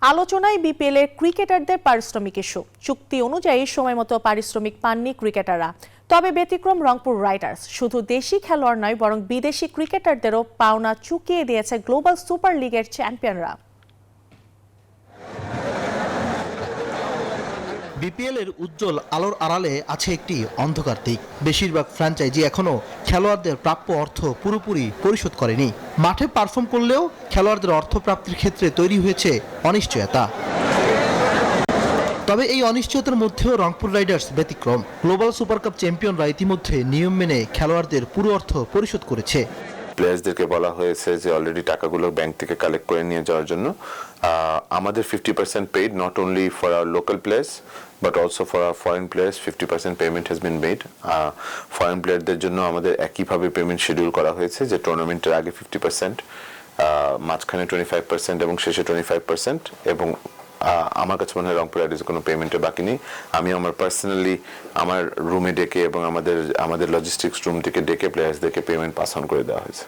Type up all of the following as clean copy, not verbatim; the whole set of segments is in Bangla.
আলোচনায় বিপিএলের ক্রিকেটারদের পারিশ্রমিক ইস্যু। চুক্তি অনুযায়ী সময়মতো পারিশ্রমিক পাননি ক্রিকেটাররা। তবে ব্যতিক্রম রংপুর রাইডার্স। শুধু দেশি খেলোয়াড় নয়, বরং বিদেশি ক্রিকেটারদেরও পাওনা চুকিয়ে দিয়েছে গ্লোবাল সুপার লিগের চ্যাম্পিয়নরা। বিপিএল এর উজ্জ্বল আলোর আড়ালে আছে একটি অন্ধকার দিক। বেশিরভাগ ফ্র্যাঞ্চাইজি এখনো খেলোয়াড়দের প্রাপ্য অর্থ পুরোপুরি পরিশোধ করেনি। মাঠে পারফর্ম করলেও খেলোয়াড়দের অর্থ প্রাপ্তির ক্ষেত্রে তৈরি হয়েছে অনিশ্চয়তা। তবে এই অনিশ্চয়তার মধ্যেও রংপুর রাইডার্স ব্যতিক্রম। গ্লোবাল সুপার কাপ চ্যাম্পিয়নরা ইতিমধ্যে নিয়ম মেনে খেলোয়াড়দের পুরো অর্থ পরিশোধ করেছে। প্লেয়ার্সদেরকে বলা হয়েছে যে অলরেডি টাকাগুলো ব্যাংক থেকে কালেক্ট করে নিয়ে যাওয়ার জন্য। আমাদের 50% paid, not only for our local players but also for our foreign players 50% payment has been made. Foreign প্লেয়ারদের জন্য আমাদের একইভাবে পেমেন্ট শিডিউল করা হয়েছে, যে টুর্নামেন্টের আগে 50%, মাঝখানে 25% এবং শেষে 25%। এবং আমার কাছে মনে হয় রংপুর রাইডার্সের কোনো পেমেন্টের বাকি নেই। আমি আমার পার্সোনালি আমার রুমে ডেকে এবং আমাদের লজিস্টিক্স রুম থেকে ডেকে প্লেয়ার্সদেরকে পেমেন্ট পাস অন করে দেওয়া হয়েছে।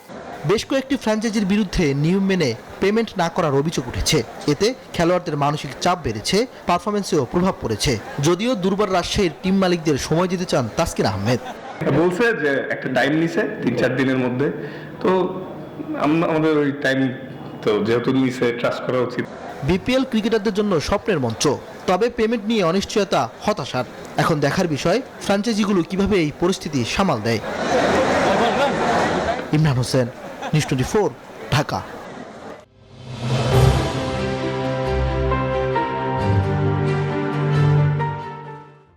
বেশ কয়েকটি ফ্র্যাঞ্চাইজির বিরুদ্ধে নিয়ম মেনে পেমেন্ট না করার অভিযোগ উঠেছে। এতে খেলোয়াড়দের মানসিক চাপ বেড়েছে, পারফরমেন্সেও প্রভাব পড়েছে। যদিও দুর্বার রাজশাহীর টিম মালিকদের সময় দিতে চান তাসকিন আহমেদ। বলছে যে একটা টাইম নিছে 3-4 দিনের মধ্যে, তো আমাদের ওই টাইম তো যেহেতু নিছে ট্রাস্ট করা উচিত। বিপিএল ক্রিকেটারদের জন্য স্বপ্নের মঞ্চ, তবে পেমেন্ট নিয়ে অনিশ্চয়তা হতাশার। এখন দেখার বিষয় ফ্র্যাঞ্চাইজিগুলো কিভাবে এই পরিস্থিতি সামাল দেয়। ইমরান হোসেন, নিউজ 24, ঢাকা।